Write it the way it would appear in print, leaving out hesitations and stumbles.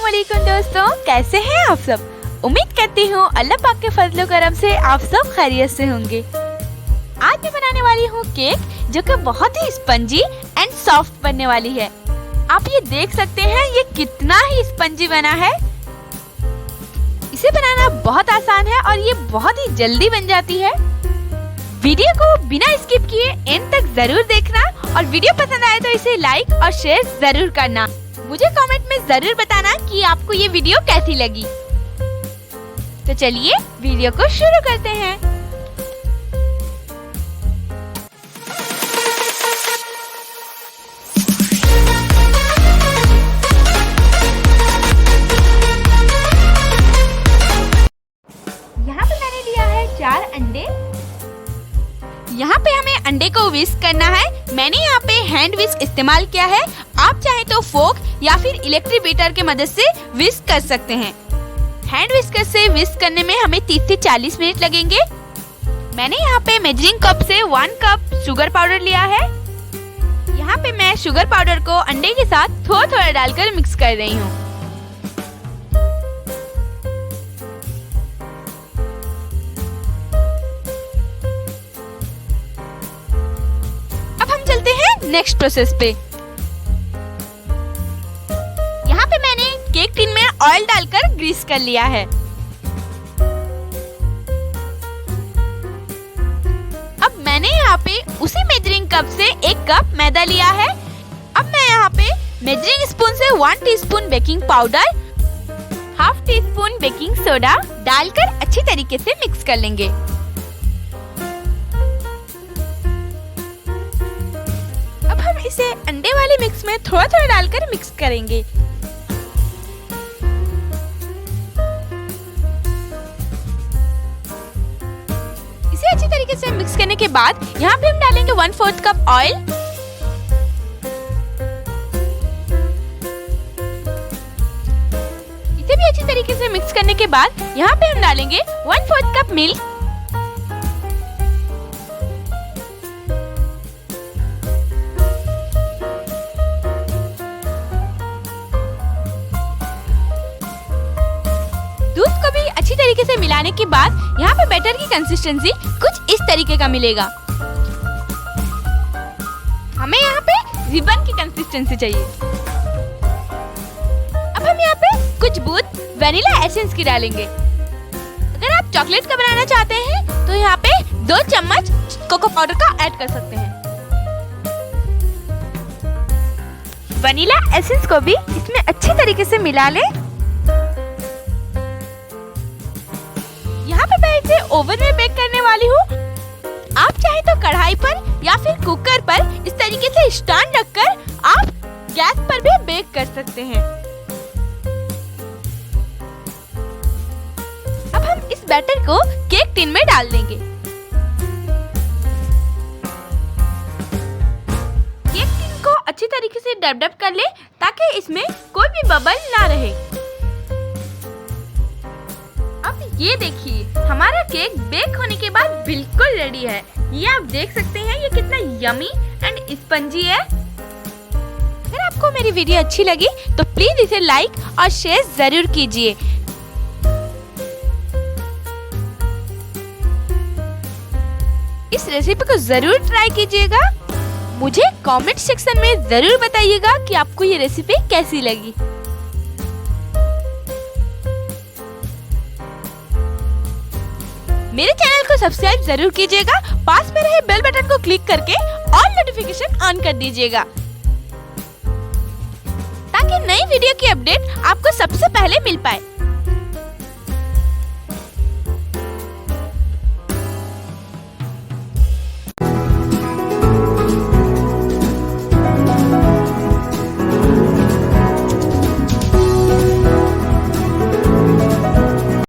अस्सलामुअलैकुम दोस्तों, कैसे हैं आप सब। उम्मीद करती हूँ अल्लाह पाक के फजलो करम से आप सब खैरियत से होंगे। आज मैं बनाने वाली हूँ केक जो कि बहुत ही स्पंजी एंड सॉफ्ट बनने वाली है। आप ये देख सकते हैं ये कितना ही स्पंजी बना है। इसे बनाना बहुत आसान है और ये बहुत ही जल्दी बन जाती है। वीडियो को बिना स्किप किए एंड तक जरूर देखना और वीडियो पसंद आए तो इसे लाइक और शेयर जरूर करना। मुझे कमेंट में जरूर बताना कि आपको ये वीडियो कैसी लगी। तो चलिए वीडियो को शुरू करते हैं। यहाँ पे मैंने लिया है 4 अंडे। यहाँ पे हमें अंडे को विस्क करना है। मैंने यहाँ पे हैंड विस्क इस्तेमाल किया है। आप चाहे तो फोक या फिर इलेक्ट्रिक बीटर के मदद से विस्क कर सकते हैं। हैंड विस्कर से विस्क करने में हमें 30 से 40 मिनट लगेंगे। मैंने यहाँ पे मेजरिंग कप से 1 कप शुगर पाउडर लिया है। यहाँ पे मैं शुगर पाउडर को अंडे के साथ थोड़ा थोड़ा डालकर मिक्स कर रही हूँ। नेक्स्ट प्रोसेस पे यहाँ पे मैंने केक टिन में ऑयल डालकर ग्रीस कर लिया है। अब मैंने यहाँ पे उसी मेजरिंग कप से 1 कप मैदा लिया है। अब मैं यहाँ पे मेजरिंग स्पून से 1 teaspoon baking powder, ½ teaspoon baking soda डालकर अच्छी तरीके से मिक्स कर लेंगे। इसे अंडे वाले मिक्स में थोड़ा थोड़ा डालकर मिक्स करेंगे। इसे अच्छी तरीके से मिक्स करने के बाद यहाँ पे हम डालेंगे 1/4 कप ऑयल। इसे भी अच्छी तरीके से मिक्स करने के बाद यहाँ पे हम डालेंगे 1/4 कप मिल्क। दूध को भी अच्छी तरीके से मिलाने के बाद यहाँ पे बैटर की कंसिस्टेंसी कुछ इस तरीके का मिलेगा। हमें यहाँ पे रिबन की कंसिस्टेंसी चाहिए। अब हम यहाँ पे कुछ बूंद वनीला एसेंस की डालेंगे। अगर आप चॉकलेट का बनाना चाहते हैं तो यहाँ पे 2 चम्मच कोको पाउडर का ऐड कर सकते हैं। वनीला एसेंस को भी इसमें अच्छी तरीके से मिला लें। यहाँ पे मैं इसे ओवन में बेक करने वाली हूँ। आप चाहे तो कढ़ाई पर या फिर कुकर पर इस तरीके से स्टैंड रखकर आप गैस पर भी बेक कर सकते हैं। अब हम इस बैटर को केक टिन में डाल देंगे। केक टिन को अच्छी तरीके से डब कर ले ताकि इसमें कोई भी बबल ना रहे। अब ये देखिए हमारा केक बेक होने के बाद बिल्कुल रेडी है। ये आप देख सकते हैं ये कितना यमी एंड स्पंजी है। अगर आपको मेरी वीडियो अच्छी लगी तो प्लीज इसे लाइक और शेयर जरूर कीजिए। इस रेसिपी को जरूर ट्राई कीजिएगा। मुझे कमेंट सेक्शन में जरूर बताइएगा कि आपको ये रेसिपी कैसी लगी। मेरे चैनल को सब्सक्राइब जरूर कीजिएगा। पास में रहे बेल बटन को क्लिक करके ऑल नोटिफिकेशन ऑन कर दीजिएगा ताकि नई वीडियो की अपडेट आपको सबसे पहले मिल पाए।